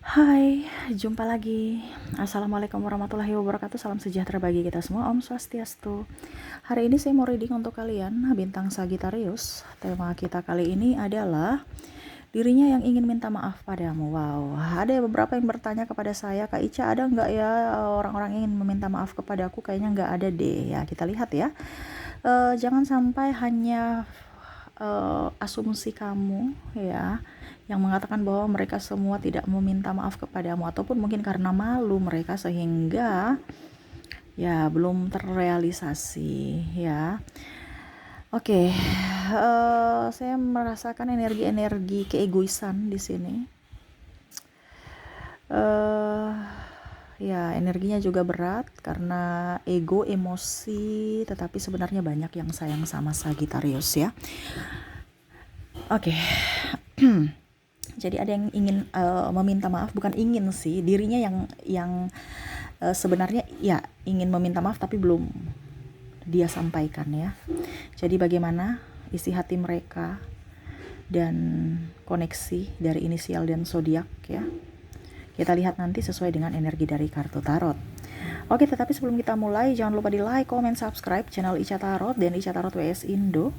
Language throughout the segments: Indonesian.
Hai, jumpa lagi. Assalamualaikum warahmatullahi wabarakatuh. Salam sejahtera bagi kita semua. Om Swastiastu. Hari ini saya mau reading untuk kalian, bintang Sagittarius. Tema kita kali ini adalah dirinya yang ingin minta maaf padamu. Wow, ada beberapa yang bertanya kepada saya, Kak Ica, ada nggak ya orang-orang ingin meminta maaf kepadaku? Kayaknya nggak ada deh. Ya, kita lihat ya. Jangan sampai hanya asumsi kamu ya yang mengatakan bahwa mereka semua tidak meminta maaf kepadamu, ataupun mungkin karena malu mereka sehingga ya belum terrealisasi ya. Oke, saya merasakan energi-energi keegoisan di sini. Ya, energinya juga berat karena ego, emosi, tetapi sebenarnya banyak yang sayang sama Sagittarius ya. Oke. Jadi ada yang ingin meminta maaf, bukan ingin sih, dirinya yang sebenarnya ya ingin meminta maaf tapi belum dia sampaikan ya. Jadi bagaimana isi hati mereka dan koneksi dari inisial dan zodiak ya. Kita lihat nanti sesuai dengan energi dari kartu tarot. Oke, tetapi sebelum kita mulai, jangan lupa di like, comment, subscribe channel Ica Tarot dan Ica Tarot WS Indo,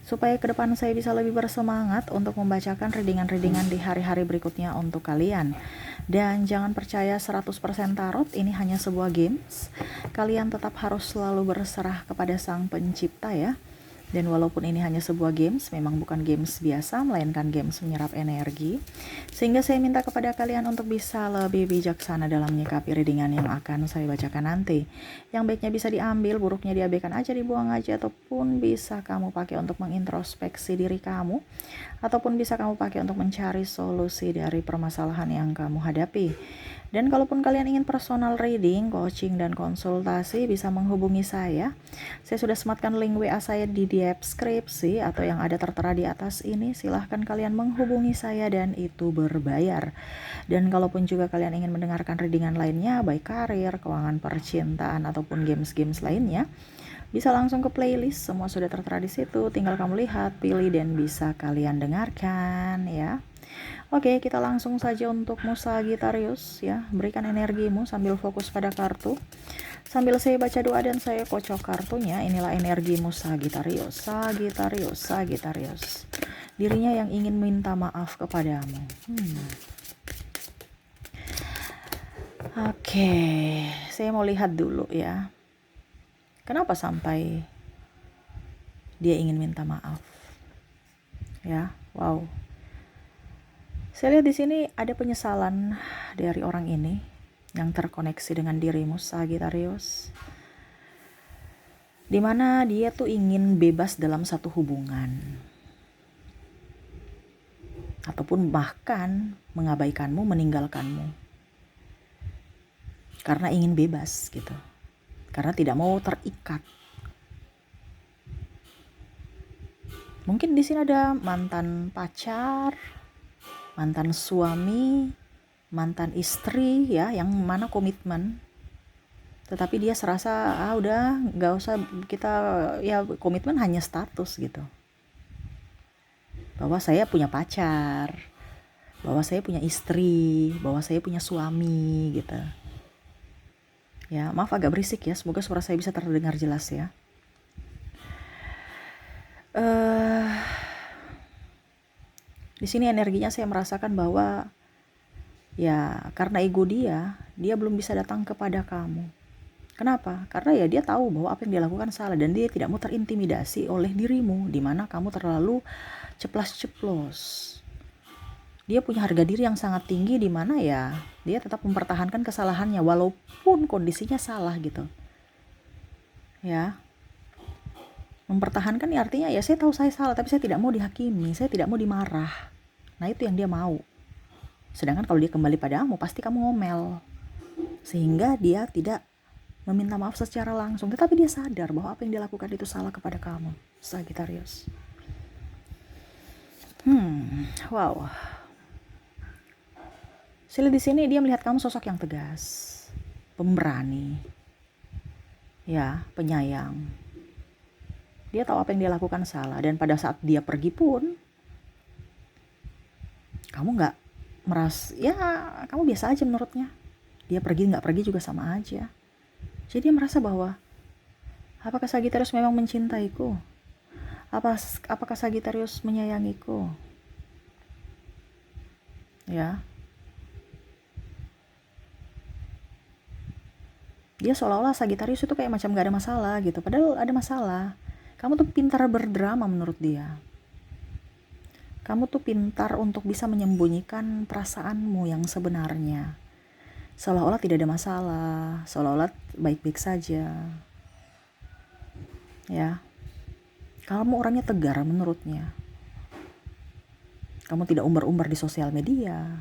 supaya ke depan saya bisa lebih bersemangat untuk membacakan readingan-readingan di hari-hari berikutnya untuk kalian. Dan jangan percaya 100% tarot, ini hanya sebuah games. Kalian tetap harus selalu berserah kepada Sang Pencipta ya. Dan walaupun ini hanya sebuah games, memang bukan games biasa, melainkan games menyerap energi. Sehingga saya minta kepada kalian untuk bisa lebih bijaksana dalam menyikapi readingan yang akan saya bacakan nanti. Yang baiknya bisa diambil, buruknya diabaikan aja, dibuang aja, ataupun bisa kamu pakai untuk mengintrospeksi diri kamu, ataupun bisa kamu pakai untuk mencari solusi dari permasalahan yang kamu hadapi. Dan kalaupun kalian ingin personal reading, coaching, dan konsultasi, bisa menghubungi saya. Saya sudah sematkan link WA saya di deskripsi atau yang ada tertera di atas ini. Silahkan kalian menghubungi saya dan itu berbayar. Dan kalaupun juga kalian ingin mendengarkan readingan lainnya, baik karir, keuangan, percintaan, ataupun games-games lainnya, bisa langsung ke playlist, semua sudah tertera di situ. Tinggal kamu lihat, pilih, dan bisa kalian dengarkan ya. Oke, kita langsung saja untuk Sagittarius ya. Berikan energimu sambil fokus pada kartu. Sambil saya baca doa dan saya kocok kartunya, inilah energimu Sagittarius. Sagittarius, Sagittarius. Dirinya yang ingin minta maaf kepadamu. Oke, saya mau lihat dulu ya. Kenapa sampai dia ingin minta maaf? Ya, wow. Saya lihat di sini ada penyesalan dari orang ini yang terkoneksi dengan dirimu Sagittarius, dimana dia tuh ingin bebas dalam satu hubungan, ataupun bahkan mengabaikanmu, meninggalkanmu, karena ingin bebas gitu, karena tidak mau terikat. Mungkin di sini ada mantan pacar, mantan suami, mantan istri ya, yang mana komitmen, tetapi dia serasa udah nggak usah kita ya, komitmen hanya status gitu, bahwa saya punya pacar, bahwa saya punya istri, bahwa saya punya suami gitu ya. Maaf agak berisik ya, semoga suara saya bisa terdengar jelas ya. Di sini energinya saya merasakan bahwa ya karena ego dia belum bisa datang kepada kamu. Kenapa? Karena ya dia tahu bahwa apa yang dia lakukan salah dan dia tidak mau terintimidasi oleh dirimu, di mana kamu terlalu ceplas-ceplos. Dia punya harga diri yang sangat tinggi, di mana ya dia tetap mempertahankan kesalahannya walaupun kondisinya salah gitu. Ya. Mempertahankan ya artinya ya saya tahu saya salah, tapi saya tidak mau dihakimi, saya tidak mau dimarah. Nah, itu yang dia mau. Sedangkan kalau dia kembali padamu, pasti kamu ngomel. Sehingga dia tidak meminta maaf secara langsung, tetapi dia sadar bahwa apa yang dia lakukan itu salah kepada kamu, Sagittarius. Wow. Sila di sini dia melihat kamu sosok yang tegas, pemberani, ya, penyayang. Dia tahu apa yang dia lakukan salah, dan pada saat dia pergi pun, kamu nggak ya kamu biasa aja menurutnya. Dia pergi nggak pergi juga sama aja. Jadi dia merasa bahwa apakah Sagittarius memang mencintaiku? Apakah Sagittarius menyayangiku? Ya, dia seolah-olah Sagittarius itu kayak macam gak ada masalah gitu, padahal ada masalah. Kamu tuh pintar berdrama menurut dia. Kamu tuh pintar untuk bisa menyembunyikan perasaanmu yang sebenarnya. Seolah-olah tidak ada masalah, seolah-olah baik-baik saja. Ya, kamu orangnya tegar menurutnya. Kamu tidak umbar-umbar di sosial media.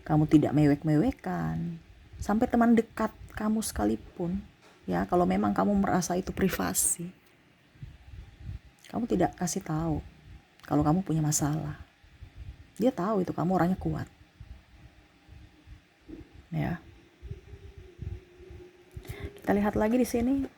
Kamu tidak mewek-mewekan. Sampai teman dekat kamu sekalipun, ya, kalau memang kamu merasa itu privasi, kamu tidak kasih tahu kalau kamu punya masalah. Dia tahu itu kamu orangnya kuat. Ya. Kita lihat lagi di sini.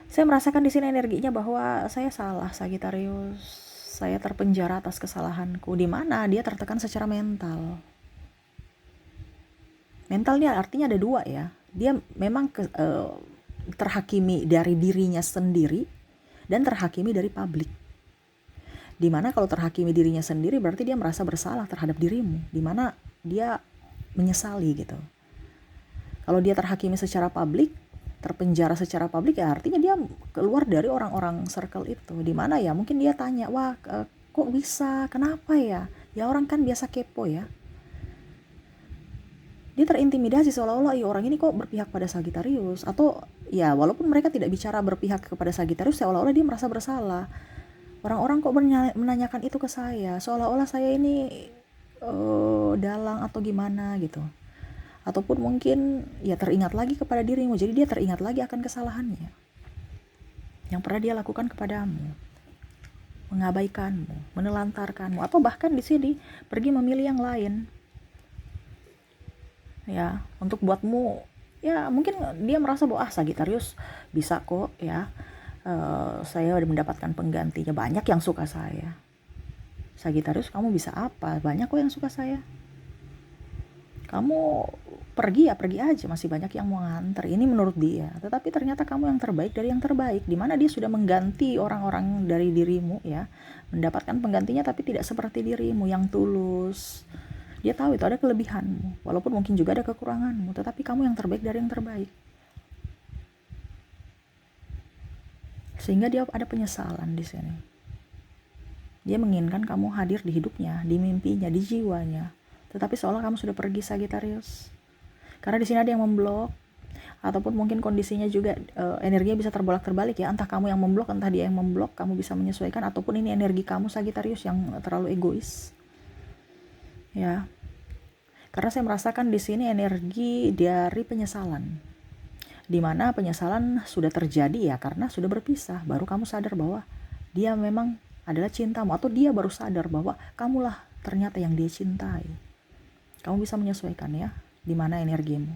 Saya merasakan di sini energinya bahwa saya salah, Sagittarius. Saya terpenjara atas kesalahanku, di mana dia tertekan secara mental. Mentalnya artinya ada dua ya. Dia memang terhakimi dari dirinya sendiri dan terhakimi dari publik. Dimana kalau terhakimi dirinya sendiri berarti dia merasa bersalah terhadap dirimu, dimana dia menyesali gitu. Kalau dia terhakimi secara publik, terpenjara secara publik, ya artinya dia keluar dari orang-orang circle itu, dimana ya mungkin dia tanya, wah kok bisa, kenapa ya orang kan biasa kepo ya. Dia terintimidasi seolah-olah orang ini kok berpihak pada Sagittarius, atau ya walaupun mereka tidak bicara berpihak kepada Sagittarius, seolah-olah dia merasa bersalah. Orang-orang kok menanyakan itu ke saya, seolah-olah saya ini dalang atau gimana gitu. Ataupun mungkin ya teringat lagi kepada dirimu, jadi dia teringat lagi akan kesalahannya yang pernah dia lakukan kepadamu, mengabaikanmu, menelantarkanmu, atau bahkan di sini pergi memilih yang lain. Ya, untuk buatmu, ya mungkin dia merasa bahwa Sagittarius bisa kok ya, saya udah mendapatkan penggantinya, banyak yang suka saya. Sagittarius, kamu bisa apa, banyak kok yang suka saya. Kamu pergi ya pergi aja, masih banyak yang mau nganter. Ini menurut dia, tetapi ternyata kamu yang terbaik dari yang terbaik, dimana dia sudah mengganti orang-orang dari dirimu ya, mendapatkan penggantinya tapi tidak seperti dirimu yang tulus. Dia tahu itu ada kelebihanmu, walaupun mungkin juga ada kekuranganmu, tetapi kamu yang terbaik dari yang terbaik. Sehingga dia ada penyesalan di sini. Dia menginginkan kamu hadir di hidupnya, di mimpinya, di jiwanya. Tetapi seolah kamu sudah pergi, Sagittarius. Karena di sini ada yang memblok, ataupun mungkin kondisinya juga energinya bisa terbolak-terbalik ya. Entah kamu yang memblok, entah dia yang memblok, kamu bisa menyesuaikan, ataupun ini energi kamu, Sagittarius, yang terlalu egois. Ya, karena saya merasakan di sini energi dari penyesalan, dimana penyesalan sudah terjadi ya karena sudah berpisah, baru kamu sadar bahwa dia memang adalah cintamu, atau dia baru sadar bahwa kamulah ternyata yang dia cintai. Kamu bisa menyesuaikan ya, dimana energimu.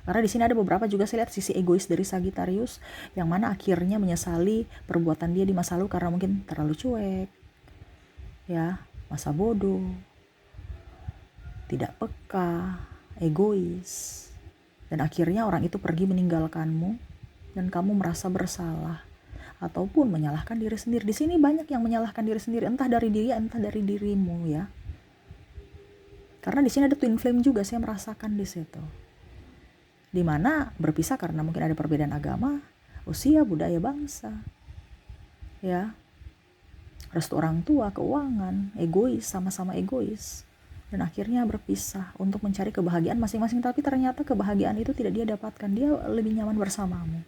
Karena di sini ada beberapa juga saya lihat sisi egois dari Sagittarius, yang mana akhirnya menyesali perbuatan dia di masa lalu karena mungkin terlalu cuek, ya, masa bodoh, tidak peka, egois, dan akhirnya orang itu pergi meninggalkanmu dan kamu merasa bersalah ataupun menyalahkan diri sendiri. Di sini banyak yang menyalahkan diri sendiri, entah dari dia, entah dari dirimu ya. Karena di sini ada twin flame juga, saya merasakan di situ. Dimana berpisah karena mungkin ada perbedaan agama, usia, budaya, bangsa, ya, restu orang tua, keuangan, egois, sama-sama egois. Dan akhirnya berpisah untuk mencari kebahagiaan masing-masing, tapi ternyata kebahagiaan itu tidak dia dapatkan, dia lebih nyaman bersamamu.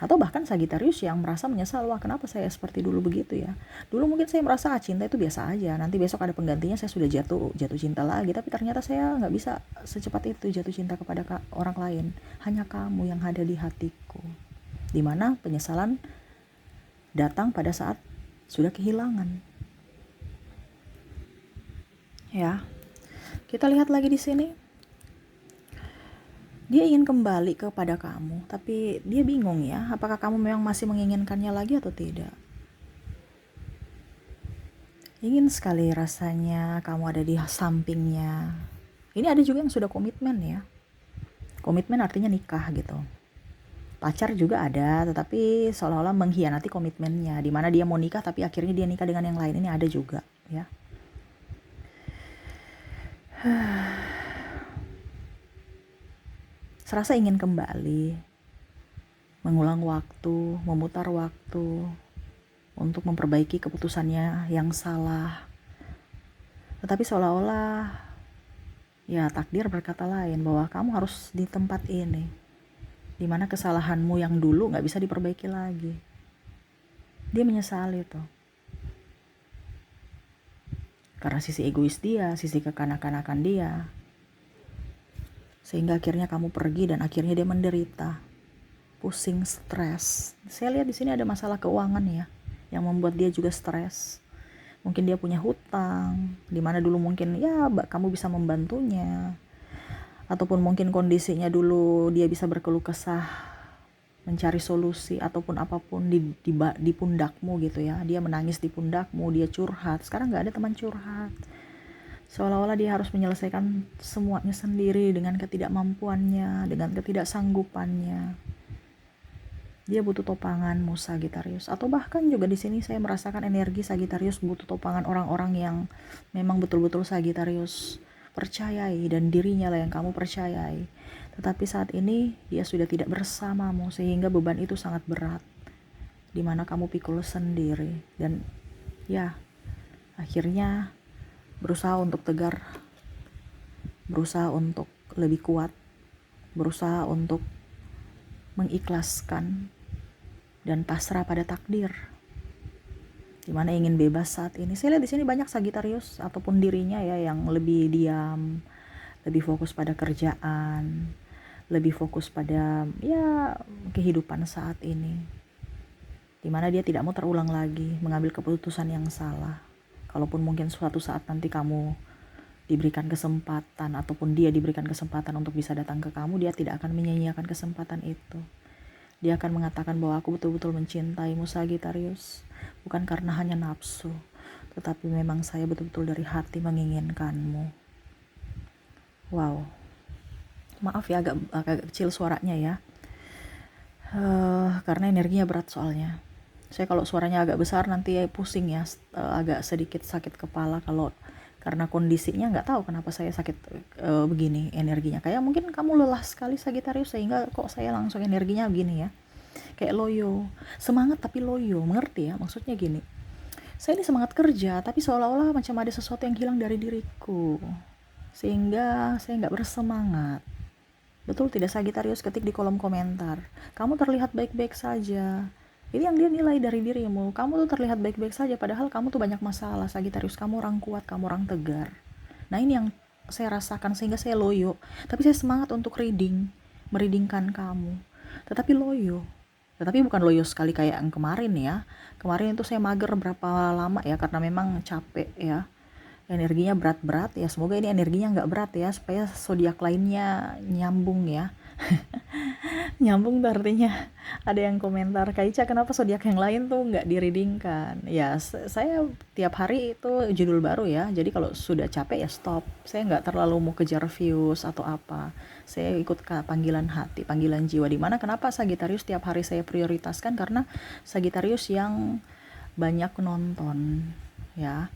Atau bahkan Sagittarius yang merasa menyesal, wah kenapa saya seperti dulu begitu ya, dulu mungkin saya merasa cinta itu biasa aja, nanti besok ada penggantinya saya sudah jatuh cinta lagi, tapi ternyata saya nggak bisa secepat itu jatuh cinta kepada orang lain, hanya kamu yang ada di hatiku. Dimana penyesalan datang pada saat sudah kehilangan. Ya, kita lihat lagi di sini. Dia ingin kembali kepada kamu, tapi dia bingung ya, apakah kamu memang masih menginginkannya lagi atau tidak. Ingin sekali rasanya kamu ada di sampingnya. Ini ada juga yang sudah komitmen ya. Komitmen artinya nikah gitu. Pacar juga ada, tetapi seolah-olah mengkhianati komitmennya, di mana dia mau nikah tapi akhirnya dia nikah dengan yang lain. Ini ada juga ya. Serasa ingin kembali, mengulang waktu, memutar waktu untuk memperbaiki keputusannya yang salah. Tetapi seolah-olah ya takdir berkata lain, bahwa kamu harus di tempat ini, dimana kesalahanmu yang dulu gak bisa diperbaiki lagi. Dia menyesali tuh, karena sisi egois dia, sisi kekanak-kanakan dia, sehingga akhirnya kamu pergi dan akhirnya dia menderita, pusing, stres. Saya lihat di sini ada masalah keuangan ya, yang membuat dia juga stres. Mungkin dia punya hutang, dimana dulu mungkin ya kamu bisa membantunya, ataupun mungkin kondisinya dulu dia bisa berkeluh kesah, mencari solusi ataupun apapun di pundakmu gitu ya. Dia menangis di pundakmu, dia curhat. Sekarang gak ada teman curhat, seolah-olah dia harus menyelesaikan semuanya sendiri dengan ketidakmampuannya, dengan ketidaksanggupannya. Dia butuh topanganmu Sagittarius. Atau bahkan juga di sini saya merasakan energi Sagittarius butuh topangan orang-orang yang memang betul-betul Sagittarius percayai, dan dirinya lah yang kamu percayai. Tetapi saat ini dia sudah tidak bersamamu, sehingga beban itu sangat berat, dimana kamu pikul sendiri. Dan ya akhirnya berusaha untuk tegar, berusaha untuk lebih kuat, berusaha untuk mengikhlaskan dan pasrah pada takdir, dimana ingin bebas saat ini. Saya lihat di sini banyak Sagittarius ataupun dirinya ya yang lebih diam, lebih fokus pada kerjaan, lebih fokus pada ya kehidupan saat ini, dimana dia tidak mau terulang lagi mengambil keputusan yang salah. Kalaupun mungkin suatu saat nanti kamu diberikan kesempatan ataupun dia diberikan kesempatan untuk bisa datang ke kamu, dia tidak akan menyia-nyiakan kesempatan itu. Dia akan mengatakan bahwa aku betul-betul mencintaimu Sagittarius, bukan karena hanya nafsu, tetapi memang saya betul-betul dari hati menginginkanmu. Wow, maaf ya agak kecil suaranya ya, karena energinya berat soalnya. Saya kalau suaranya agak besar nanti pusing ya, agak sedikit sakit kepala kalau karena kondisinya nggak tahu kenapa saya sakit begini energinya. Kayak mungkin kamu lelah sekali Sagittarius sehingga kok saya langsung energinya begini ya. Kayak loyo, semangat tapi loyo, mengerti ya? Maksudnya gini, saya ini semangat kerja tapi seolah-olah macam ada sesuatu yang hilang dari diriku, sehingga saya nggak bersemangat. Betul tidak Sagittarius? Ketik di kolom komentar. Kamu terlihat baik-baik saja. Ini yang dia nilai dari dirimu. Kamu tuh terlihat baik-baik saja, padahal kamu tuh banyak masalah Sagittarius. Kamu orang kuat, kamu orang tegar. Nah ini yang saya rasakan sehingga saya loyo. Tapi saya semangat untuk mereadingkan kamu. Tetapi loyo. Tetapi bukan loyo sekali kayak yang kemarin ya. Kemarin itu saya mager berapa lama ya, karena memang capek ya. Energinya berat-berat ya. Semoga ini energinya nggak berat ya, supaya zodiak lainnya nyambung ya. Nyambung tuh artinya ada yang komentar, Kak Ica kenapa zodiak yang lain tuh nggak direadingkan ya. Saya tiap hari itu judul baru ya, jadi kalau sudah capek ya stop. Saya nggak terlalu mau kejar views atau apa, saya ikut panggilan hati, panggilan jiwa. Dimana kenapa Sagittarius tiap hari saya prioritaskan, karena Sagittarius yang banyak nonton ya.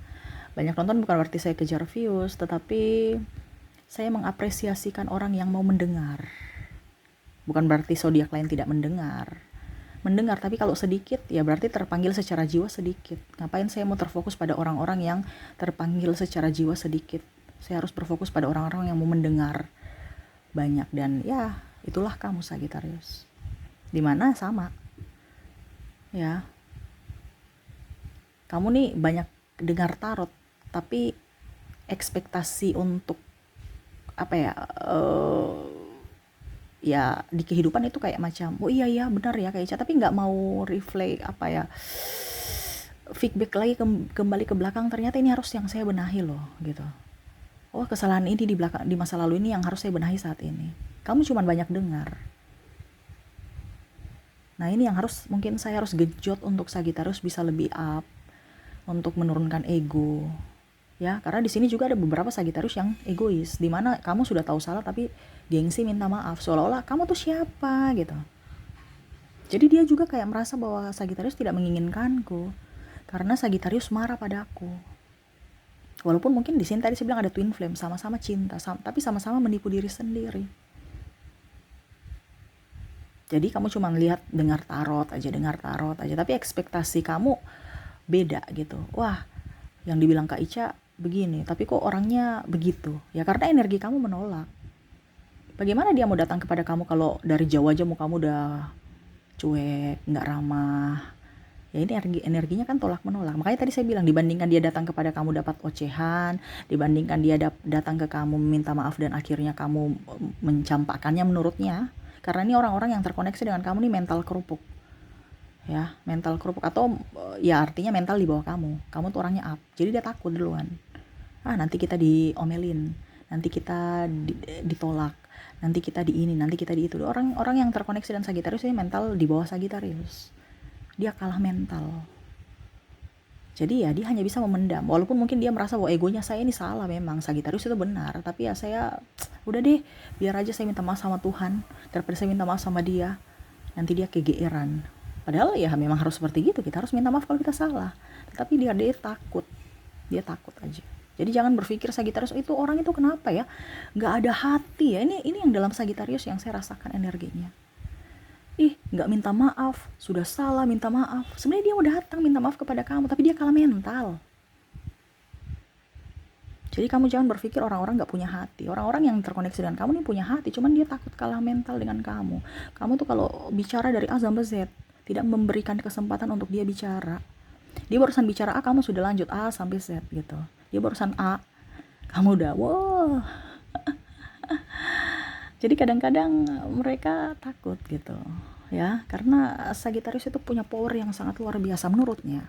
Banyak nonton bukan berarti saya kejar views, tetapi saya mengapresiasikan orang yang mau mendengar. Bukan berarti zodiak lain tidak mendengar, tapi kalau sedikit ya berarti terpanggil secara jiwa sedikit. Ngapain saya mau terfokus pada orang-orang yang terpanggil secara jiwa sedikit? Saya harus berfokus pada orang-orang yang mau mendengar banyak. Dan ya itulah kamu Sagittarius, dimana sama ya, kamu nih banyak dengar tarot, tapi ekspektasi untuk apa ya, ya di kehidupan itu kayak macam oh iya ya benar ya kayak tapi nggak mau reflect apa ya, feedback lagi kembali ke belakang, ternyata ini harus yang saya benahi loh gitu. Oh kesalahan ini di masa lalu ini yang harus saya benahi saat ini. Kamu cuma banyak dengar. Nah ini yang harus mungkin saya harus genjot untuk Sagittarius bisa lebih up, untuk menurunkan ego. Ya, karena di sini juga ada beberapa Sagittarius yang egois, di mana kamu sudah tahu salah tapi gengsi minta maaf, seolah-olah kamu tuh siapa gitu. Jadi dia juga kayak merasa bahwa Sagittarius tidak menginginkanku, karena Sagittarius marah padaku. Walaupun mungkin di sini tadi saya bilang ada twin flame, sama-sama cinta, tapi sama-sama menipu diri sendiri. Jadi kamu cuma lihat dengar tarot aja, tapi ekspektasi kamu beda gitu. Wah, yang dibilang Kak Ica begini, tapi kok orangnya begitu. Ya karena energi kamu menolak. Bagaimana dia mau datang kepada kamu kalau dari jauh aja kamu udah cuek, nggak ramah. Ya ini energinya kan tolak menolak. Makanya tadi saya bilang, dibandingkan dia datang kepada kamu dapat ocehan, dibandingkan dia datang ke kamu meminta maaf dan akhirnya kamu mencampakkannya menurutnya, karena ini orang-orang yang terkoneksi dengan kamu nih mental kerupuk. Ya, mental kerupuk, atau ya artinya mental di bawah kamu tuh orangnya up, jadi dia takut duluan. Nanti kita diomelin, nanti kita ditolak, nanti kita di ini, nanti kita di itu. Orang yang terkoneksi dengan Sagittarius ini mental di bawah Sagittarius, dia kalah mental. Jadi ya dia hanya bisa memendam, walaupun mungkin dia merasa bahwa egonya saya ini salah, memang Sagittarius itu benar, tapi ya saya udah deh, biar aja saya minta maaf sama Tuhan daripada saya minta maaf sama dia, nanti dia kegeeran. Padahal ya memang harus seperti gitu, kita harus minta maaf kalau kita salah. Tapi dia takut aja. Jadi jangan berpikir Sagittarius itu orang itu kenapa ya nggak ada hati ya. Ini yang dalam Sagittarius yang saya rasakan energinya. Nggak minta maaf, sudah salah minta maaf. Sebenarnya dia udah datang minta maaf kepada kamu, tapi dia kalah mental. Jadi kamu jangan berpikir orang-orang nggak punya hati. Orang-orang yang terkoneksi dengan kamu nih punya hati, cuman dia takut kalah mental dengan kamu. Kamu tuh kalau bicara dari A sampai Z, tidak memberikan kesempatan untuk dia bicara. Dia barusan bicara A, kamu sudah lanjut A sampai Z gitu. Dia barusan A, kamu udah wow. Jadi kadang-kadang mereka takut gitu ya, karena Sagittarius itu punya power yang sangat luar biasa menurutnya.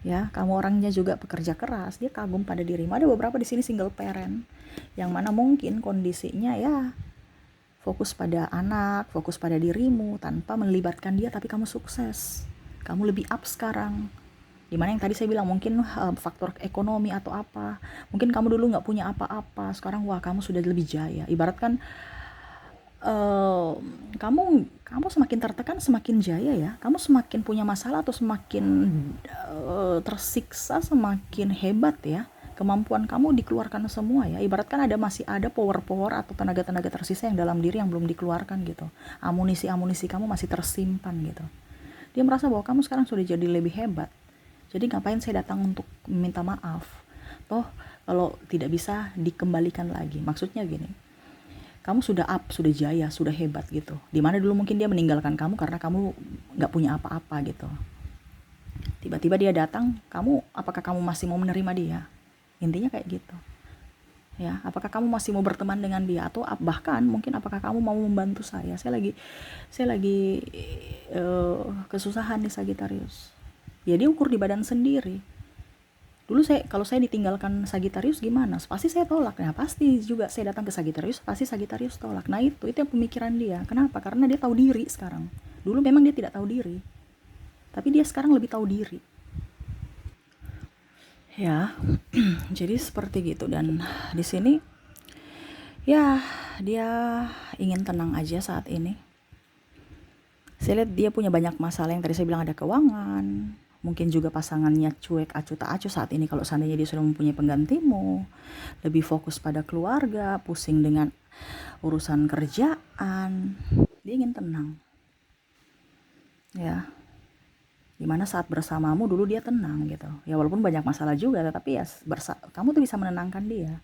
Ya, kamu orangnya juga pekerja keras, dia kagum pada dirimu. Ada beberapa di sini single parent yang mana mungkin kondisinya ya fokus pada anak, fokus pada dirimu tanpa melibatkan dia, tapi kamu sukses. Kamu lebih up sekarang. Dimana yang tadi saya bilang mungkin faktor ekonomi atau apa. Mungkin kamu dulu nggak punya apa-apa, sekarang wah kamu sudah lebih jaya. Ibaratkan kamu semakin tertekan semakin jaya ya. Kamu semakin punya masalah atau semakin tersiksa semakin hebat ya. Kemampuan kamu dikeluarkan semua ya. Ibaratkan masih ada power atau tenaga-tenaga tersisa yang dalam diri yang belum dikeluarkan gitu. Amunisi kamu masih tersimpan gitu. Dia merasa bahwa kamu sekarang sudah jadi lebih hebat. Jadi ngapain saya datang untuk meminta maaf? Toh kalau tidak bisa dikembalikan lagi. Maksudnya gini, kamu sudah up, sudah jaya, sudah hebat gitu. Dimana dulu mungkin dia meninggalkan kamu karena kamu nggak punya apa-apa gitu. Tiba-tiba dia datang, apakah kamu masih mau menerima dia? Intinya kayak gitu. Ya, apakah kamu masih mau berteman dengan dia, atau bahkan mungkin apakah kamu mau membantu saya? Saya lagi kesusahan nih Sagittarius. Ya dia ukur di badan sendiri. Dulu kalau saya ditinggalkan Sagittarius gimana? Pasti saya tolak. Nah, pasti juga saya datang ke Sagittarius, pasti Sagittarius tolak. Nah, itu yang pemikiran dia. Kenapa? Karena dia tahu diri sekarang. Dulu memang dia tidak tahu diri. Tapi dia sekarang lebih tahu diri. Ya, jadi seperti gitu. Dan di sini ya dia ingin tenang aja saat ini. Saya lihat dia punya banyak masalah, yang tadi saya bilang ada keuangan, mungkin juga pasangannya cuek acuh tak acuh saat ini. Kalau seandainya dia sudah mempunyai penggantimu, lebih fokus pada keluarga, pusing dengan urusan kerjaan, dia ingin tenang ya. Dimana saat bersamamu dulu dia tenang gitu ya, walaupun banyak masalah juga, tetapi ya kamu tuh bisa menenangkan dia.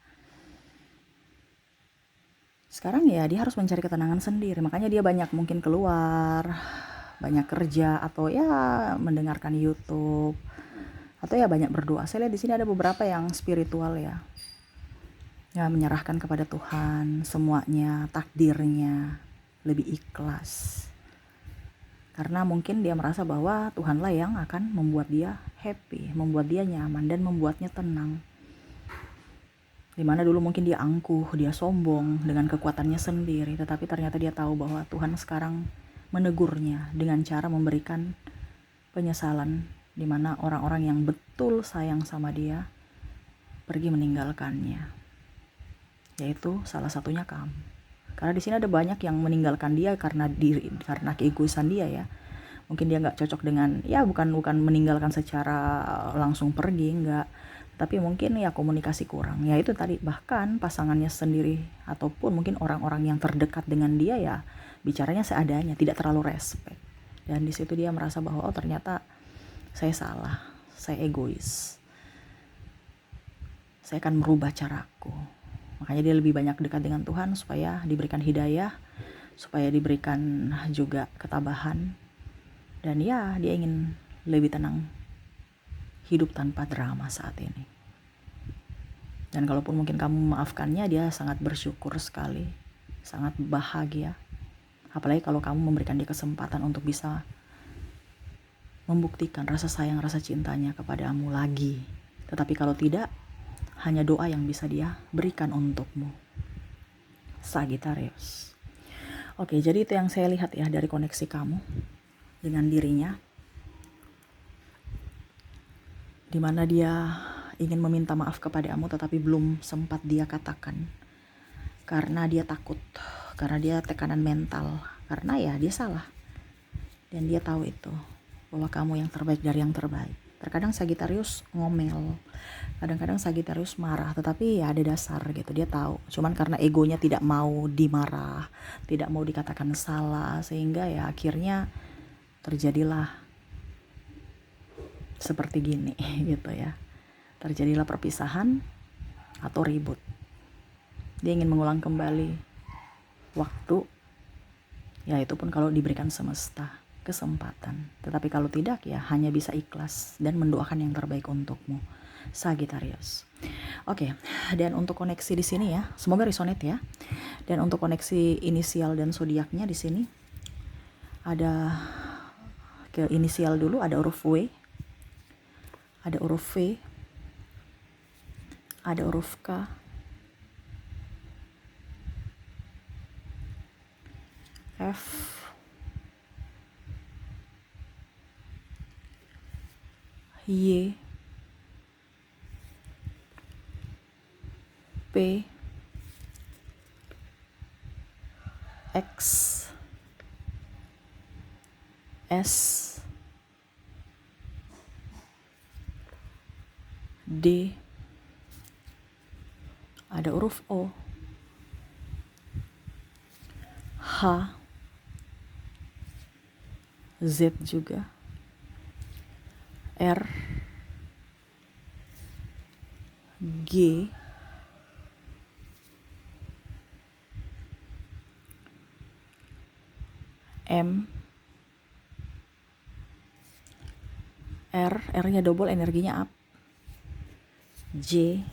Sekarang ya dia harus mencari ketenangan sendiri, makanya dia banyak mungkin keluar, banyak kerja, atau ya mendengarkan YouTube, atau ya banyak berdoa. Saya lihat di sini ada beberapa yang spiritual ya, menyerahkan kepada Tuhan semuanya, takdirnya, lebih ikhlas. Karena mungkin dia merasa bahwa Tuhanlah yang akan membuat dia happy, membuat dia nyaman, dan membuatnya tenang. Dimana dulu mungkin dia angkuh, dia sombong dengan kekuatannya sendiri, tetapi ternyata dia tahu bahwa Tuhan sekarang menegurnya dengan cara memberikan penyesalan dimana orang-orang yang betul sayang sama dia pergi meninggalkannya, yaitu salah satunya kamu. Karena di sini ada banyak yang meninggalkan dia karena keegoisan dia ya. Mungkin dia nggak cocok dengan, ya bukan meninggalkan secara langsung pergi, nggak, tapi mungkin ya komunikasi kurang. Ya itu tadi, bahkan pasangannya sendiri ataupun mungkin orang-orang yang terdekat dengan dia ya bicaranya seadanya, tidak terlalu respect. Dan di situ dia merasa bahwa oh ternyata saya salah, saya egois, saya akan merubah caraku. Makanya dia lebih banyak dekat dengan Tuhan supaya diberikan hidayah, supaya diberikan juga ketabahan. Dan ya dia ingin lebih tenang, hidup tanpa drama saat ini. Dan kalaupun mungkin kamu memaafkannya, dia sangat bersyukur sekali, sangat bahagia. Apalagi kalau kamu memberikan dia kesempatan untuk bisa membuktikan rasa sayang, rasa cintanya kepadamu lagi. Tetapi kalau tidak, hanya doa yang bisa dia berikan untukmu. Sagittarius. Oke, jadi itu yang saya lihat ya dari koneksi kamu dengan dirinya. Dimana dia ingin meminta maaf kepadamu tetapi belum sempat dia katakan. Karena dia takut, karena dia tekanan mental, karena ya dia salah. Dan dia tahu itu, bahwa kamu yang terbaik dari yang terbaik. Terkadang Sagittarius ngomel, kadang-kadang Sagittarius marah, tetapi ya ada dasar gitu, dia tahu. Cuman karena egonya tidak mau dimarah, tidak mau dikatakan salah, sehingga ya akhirnya terjadilah seperti gini gitu ya. Terjadilah perpisahan atau ribut. Dia ingin mengulang kembali waktu, ya itu pun kalau diberikan semesta kesempatan. Tetapi kalau tidak ya hanya bisa ikhlas dan mendoakan yang terbaik untukmu, Sagittarius. Oke, dan untuk koneksi di sini ya, semoga resonate ya. Dan untuk koneksi inisial dan zodiaknya di sini ada ke inisial dulu, ada huruf W, ada huruf V, ada huruf K, F, Y, P, X, S, D, ada huruf O, H, Z juga, R, G, M, R-nya double, energinya up, J,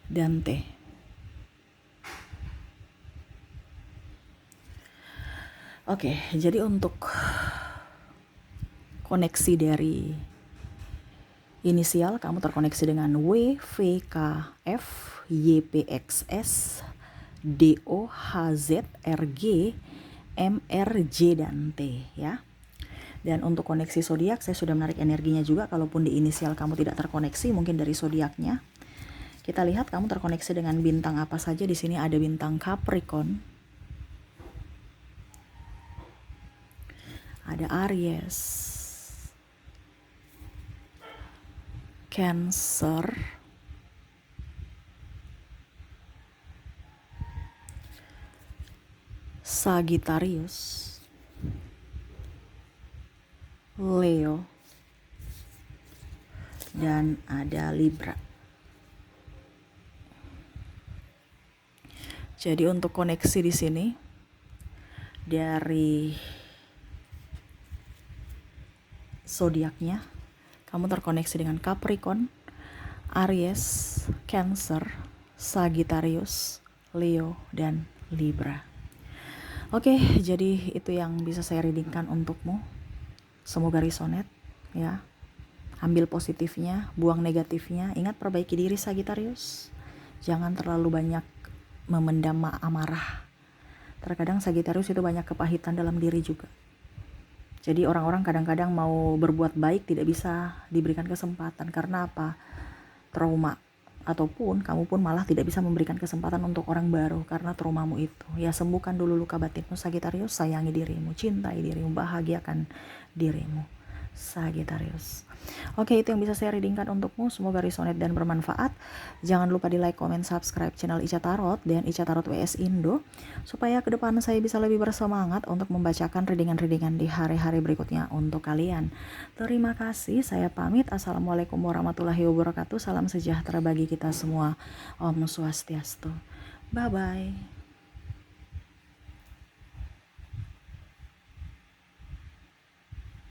dan T. Oke, jadi untuk koneksi dari inisial, kamu terkoneksi dengan W, V, K, F, Y, P, X, S, D, O, H, Z, R, G, M, R, J, dan T ya. Dan untuk koneksi zodiak saya sudah menarik energinya juga. Kalaupun di inisial kamu tidak terkoneksi, mungkin dari zodiaknya. Kita lihat kamu terkoneksi dengan bintang apa saja. Di sini ada bintang Capricorn, ada Aries, Cancer, Sagittarius, Leo, dan ada Libra. Jadi untuk koneksi di sini dari zodiaknya, kamu terkoneksi dengan Capricorn, Aries, Cancer, Sagittarius, Leo, dan Libra. Oke, jadi itu yang bisa saya readingkan untukmu. Semoga resonate ya. Ambil positifnya, buang negatifnya. Ingat, perbaiki diri Sagittarius. Jangan terlalu banyak memendam amarah. Terkadang Sagittarius itu banyak kepahitan dalam diri juga. Jadi orang-orang kadang-kadang mau berbuat baik tidak bisa diberikan kesempatan. Karena apa? Trauma. Ataupun kamu pun malah tidak bisa memberikan kesempatan untuk orang baru karena traumamu itu. Ya, sembuhkan dulu luka batinmu Sagittarius, sayangi dirimu, cintai dirimu, bahagiakan dirimu Sagittarius. Oke, itu yang bisa saya readingkan untukmu. Semoga resonate dan bermanfaat. Jangan lupa di like, comment, subscribe channel Ica Tarot dan Ica Tarot WS Indo, supaya ke depan saya bisa lebih bersemangat untuk membacakan readingan-readingan di hari-hari berikutnya untuk kalian. Terima kasih, saya pamit. Assalamualaikum warahmatullahi wabarakatuh. Salam sejahtera bagi kita semua. Om Swastiastu. Bye-bye.